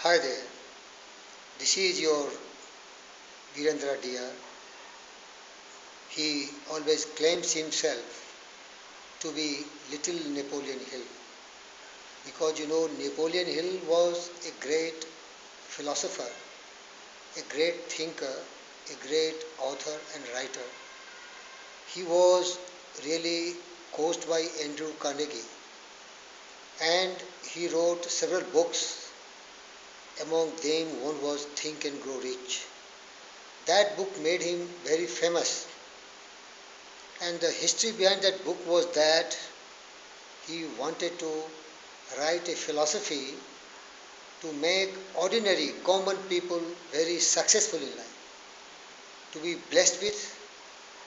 Hi there, this is your Virendra dear. He always claims himself to be little Napoleon Hill because Napoleon Hill was a great philosopher, a great thinker, a great author and writer. He was really coached by Andrew Carnegie and he wrote several books. Among them, one was Think and Grow Rich. That book made him very famous. And the history behind that book was that he wanted to write a philosophy to make ordinary, common people very successful in life, to be blessed with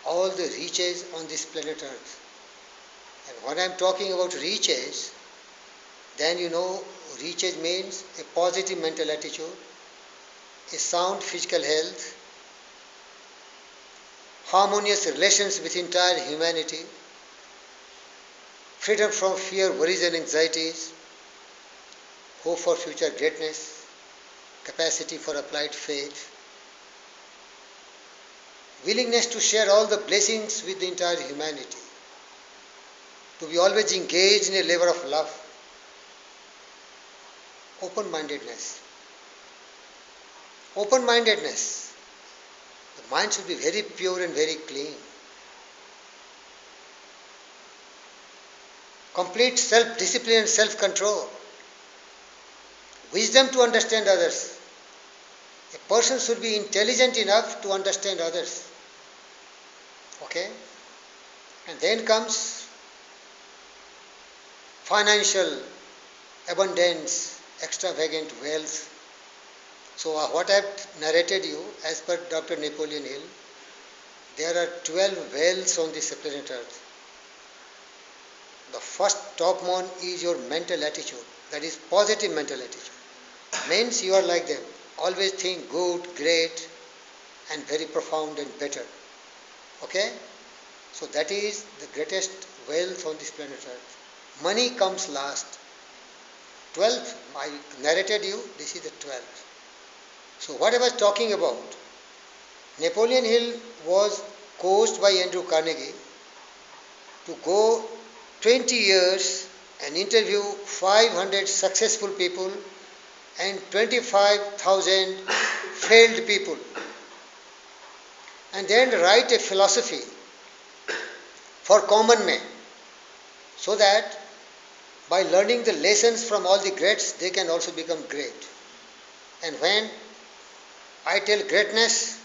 all the riches on this planet Earth. And when I'm talking about riches, then riches means a positive mental attitude, a sound physical health, harmonious relations with entire humanity, freedom from fear, worries and anxieties, hope for future greatness, capacity for applied faith, willingness to share all the blessings with the entire humanity, to be always engaged in a labor of love, open-mindedness. Open-mindedness. The mind should be very pure and very clean. Complete self-discipline and self-control. Wisdom to understand others. A person should be intelligent enough to understand others. Okay? And then comes financial abundance, extravagant wealth. So what I have narrated you, as per Dr. Napoleon Hill, there are 12 wells on this planet Earth. The first top one is your mental attitude, that is positive mental attitude. Means you are like them, always think good, great and very profound and better. Okay? So that is the greatest wealth on this planet Earth. Money comes last. 12th, I narrated you, this is the 12th. So what I was talking about, Napoleon Hill was coached by Andrew Carnegie to go 20 years and interview 500 successful people and 25,000 failed people and then write a philosophy for common men so that by learning the lessons from all the greats they can also become great. And when I tell greatness,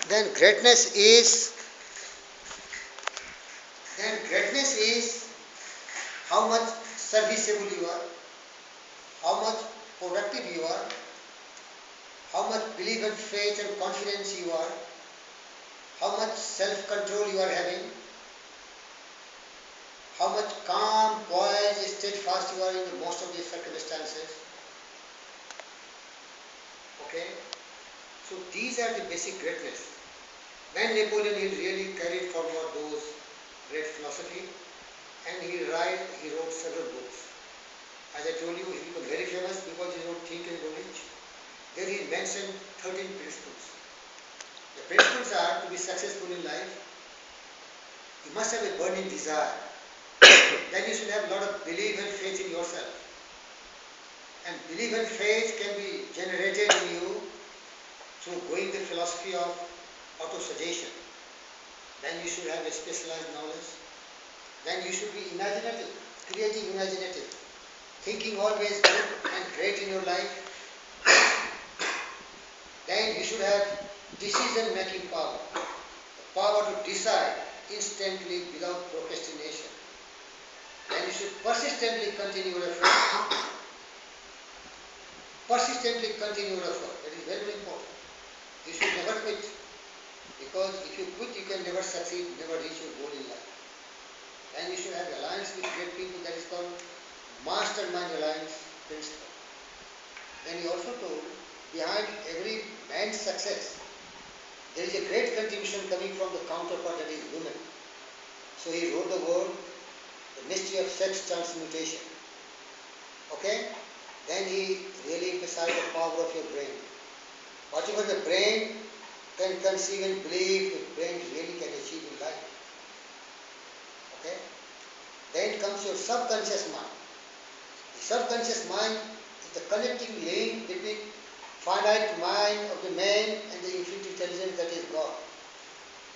then greatness is how much serviceable you are, how much productive you are, how much belief and faith and confidence you are, how much self-control you are having, how much calm, poised, steadfast you are in most of these circumstances. Okay? So these are the basic greatness. When Napoleon Hill really carried forward those great philosophy and he wrote several books. As I told you, he became very famous because he wrote Think and Grow Rich. There he mentioned 13 principles. The principles are to be successful in life, you must have a burning desire. Then you should have a lot of belief and faith in yourself. And belief and faith can be generated in you through going the philosophy of auto-suggestion. Then you should have a specialized knowledge. Then you should be imaginative, creative imaginative, thinking always good and great in your life. Then you should have decision-making power, the power to decide instantly without procrastination. Then you should persistently continue your effort. Persistently continue your effort. That is very, very important. You should never quit. Because if you quit, you can never succeed, never reach your goal in life. And you should have alliance with great people, that is called mastermind alliance principle. Then he also told, behind every man's success, there is a great contribution coming from the counterpart, that is women. So he wrote the word, the mystery of sex transmutation. Okay? then he really emphasized the power of your brain. Whatever the brain can conceive and believe, the brain really can achieve in life. Okay? Then comes your subconscious mind. The subconscious mind is the connecting link between finite mind of the man and the infinite intelligence that is God.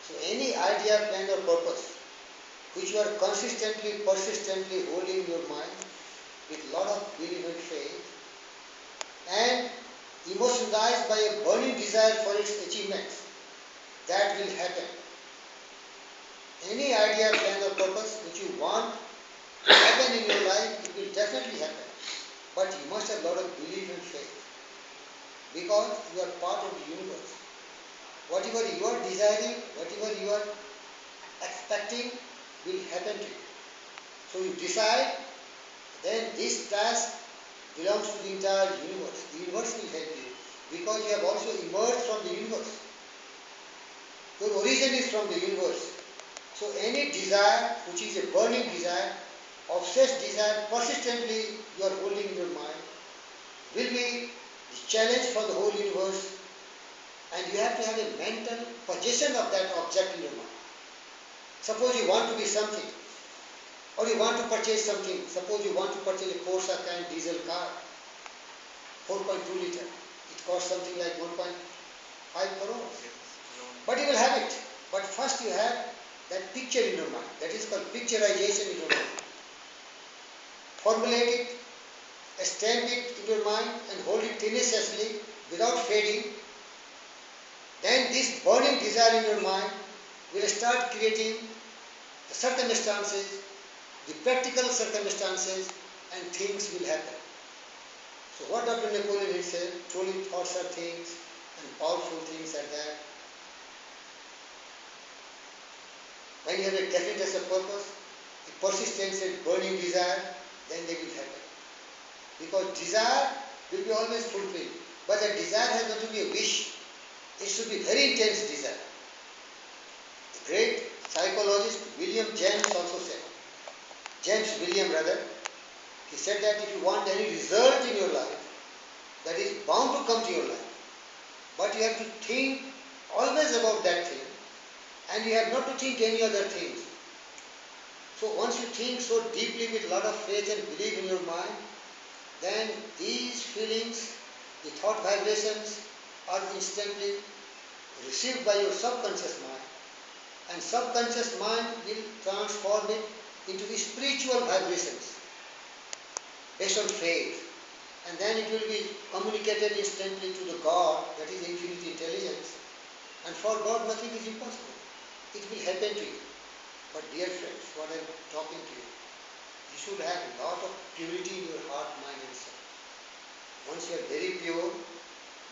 So any idea, plan or purpose which you are consistently, persistently holding in your mind with a lot of belief and faith and emotionalized by a burning desire for its achievements, that will happen. Any idea, plan or purpose which you want to happen in your life, it will definitely happen. But you must have a lot of belief and faith because you are part of the universe. Whatever you are desiring, whatever you are expecting will happen to you. So you decide, then this task belongs to the entire universe. The universe will help you because you have also emerged from the universe. Your origin is from the universe. So any desire which is a burning desire, obsessed desire, persistently you are holding in your mind, will be the challenge for the whole universe, and you have to have a mental possession of that object in your mind. Suppose you want to be something, or you want to purchase something. Suppose you want to purchase a Corsa can diesel car, 4.2 liter. It costs something like 1.5 crores. But you will have it. But first you have that picture in your mind. That is called picturization in your mind. Formulate it, stamp it in your mind and hold it tenaciously without fading. Then this burning desire in your mind will start creating the circumstances, the practical circumstances, and things will happen. So what Dr. Napoleon Hill said, truly thoughts are things and powerful things are that. When you have a definite of purpose, a persistence and burning desire, then they will happen. Because desire will be always fulfilled. But the desire has not to be a wish. It should be very intense desire. The great psychologist William James also said, James William rather, he said that if you want any result in your life, that is bound to come to your life. But you have to think always about that thing, and you have not to think any other things. So once you think so deeply with a lot of faith and belief in your mind, then these feelings, the thought vibrations are instantly received by your subconscious mind, and subconscious mind will transform it into spiritual vibrations based on faith, and then it will be communicated instantly to the God, that is infinite intelligence, and for God nothing is impossible. It will happen to you. But dear friends, what I am talking to you, you should have a lot of purity in your heart, mind and soul. Once you are very pure,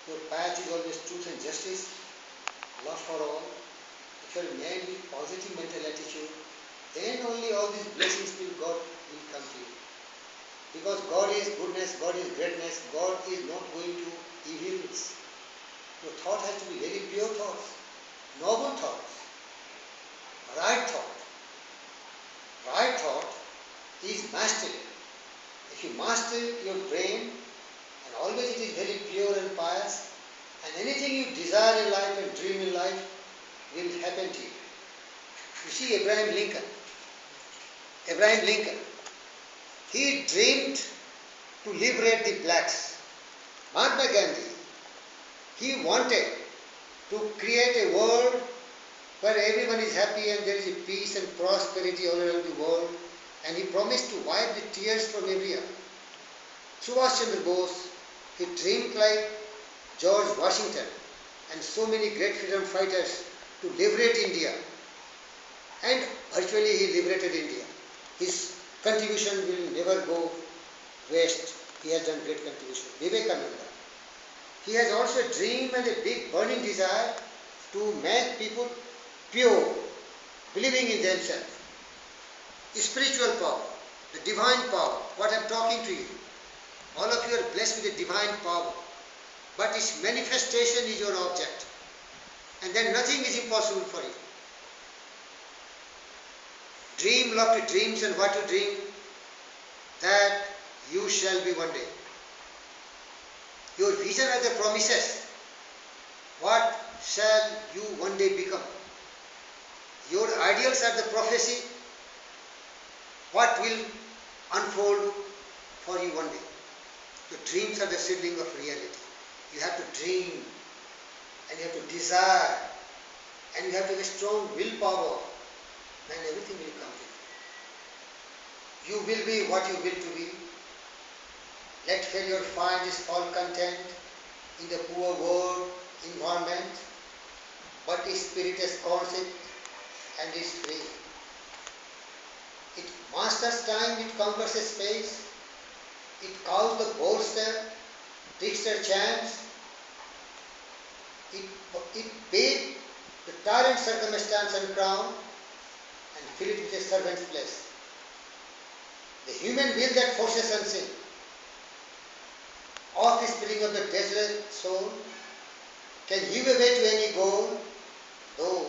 your path is always truth and justice, love for all. If you are a man with positive mental attitude, then only all these blessings will God will come to you. Because God is goodness, God is greatness, God is not going to evils. Your thought has to be very pure thoughts, noble thoughts, right thought. Right thought is mastery. If you master your brain, and always it is very pure and pious, and anything you desire in life and dream in life will happen to you. You see Abraham Lincoln. Abraham Lincoln, he dreamed to liberate the blacks. Mahatma Gandhi, he wanted to create a world where everyone is happy and there is a peace and prosperity all around the world, and he promised to wipe the tears from every eye. Subhash Chandra Bose, he dreamed like George Washington and so many great freedom fighters to liberate India, and virtually he liberated India. His contribution will never go waste. He has done great contribution. Vivekananda, he has also a dream and a big burning desire to make people pure, believing in themselves. Spiritual power, the divine power, what I am talking to you. All of you are blessed with a divine power, but its manifestation is your object, and then nothing is impossible for you. Dream lofty dreams, and what you dream, that you shall be one day. Your vision are the promises. What shall you one day become? Your ideals are the prophecy. What will unfold for you one day? Your dreams are the seedling of reality. You have to dream and you have to desire and you have to have a strong willpower, then everything will come to you. You will be what you will to be. Let failure find its full content in the poor world environment, but its spirit is conscious and is free. It masters time, it conquers a space, it calls the boaster, trickster chance, it paid the tyrant circumstance and crown and fill it with a servant's place. The human will that forces unseen, off the spring of the desolate soul, can heave away to any goal, though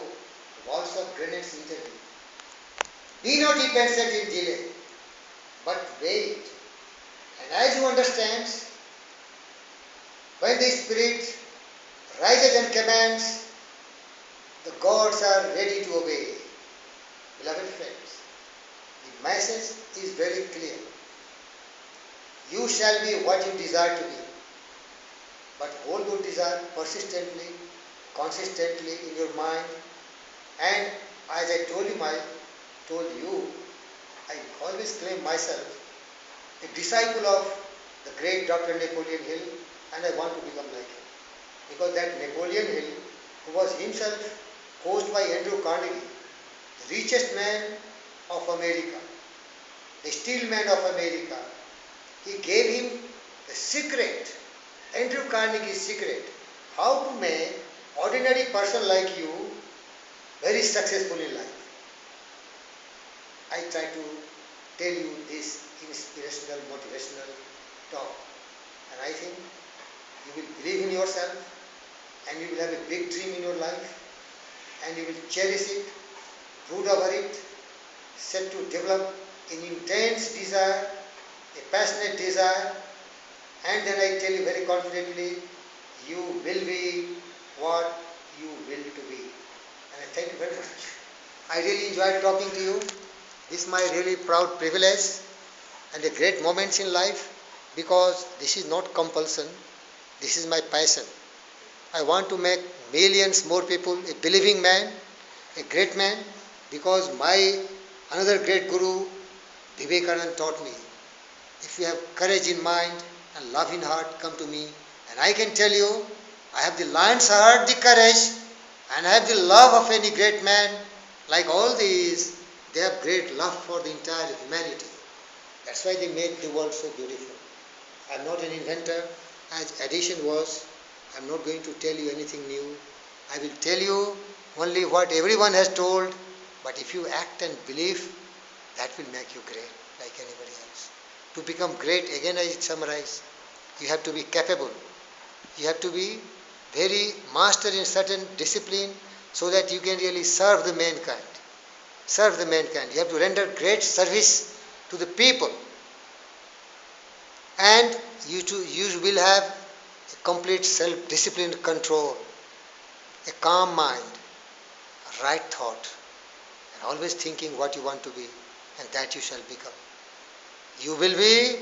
walls of granites intervene. Be not dependent in delay, but wait. And as you understand, when the Spirit rises and commands, the gods are ready to obey. Beloved friends, the message is very clear. You shall be what you desire to be. But hold your desire persistently, consistently in your mind. And as I told you, I always claim myself a disciple of the great Dr. Napoleon Hill, and I want to become like him. Because that Napoleon Hill, who was himself coached by Andrew Carnegie, the richest man of America, the steel man of America, he gave him the secret, Andrew Carnegie's secret, how to make ordinary person like you very successful in life. I try to tell you this inspirational, motivational talk. And I think you will believe in yourself and you will have a big dream in your life and you will cherish it, brood over it, set to develop an intense desire, a passionate desire, and then I tell you very confidently, you will be what you will to be. And I thank you very much. I really enjoyed talking to you. This is my really proud privilege and a great moment in life because this is not compulsion, this is my passion. I want to make millions more people a believing man, a great man, because my another great guru, Vivekananda, taught me, if you have courage in mind and love in heart, come to me. And I can tell you, I have the lion's heart, the courage, and I have the love of any great man. Like all these, they have great love for the entire humanity. That's why they made the world so beautiful. I'm not an inventor, as addition was. I'm not going to tell you anything new. I will tell you only what everyone has told, but if you act and believe, that will make you great like anybody else. To become great, again I summarize, you have to be capable. You have to be very master in certain discipline so that you can really serve the mankind. Serve the mankind. You have to render great service to the people. And you will have a complete self-discipline control, a calm mind, a right thought, and always thinking what you want to be, and that you shall become. You will be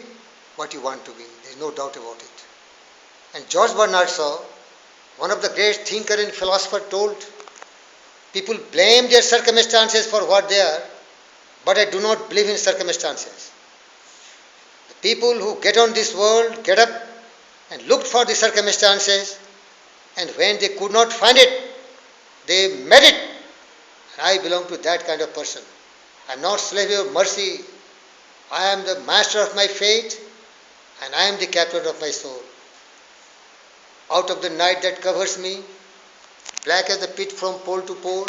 what you want to be. There is no doubt about it. And George Bernard Shaw, one of the great thinker and philosopher, told, people blame their circumstances for what they are, but I do not believe in circumstances. The people who get on this world get up and looked for the circumstances, and when they could not find it, they made it. And I belong to that kind of person. I am not slave of mercy. I am the master of my fate, and I am the captain of my soul. Out of the night that covers me, black as the pit from pole to pole,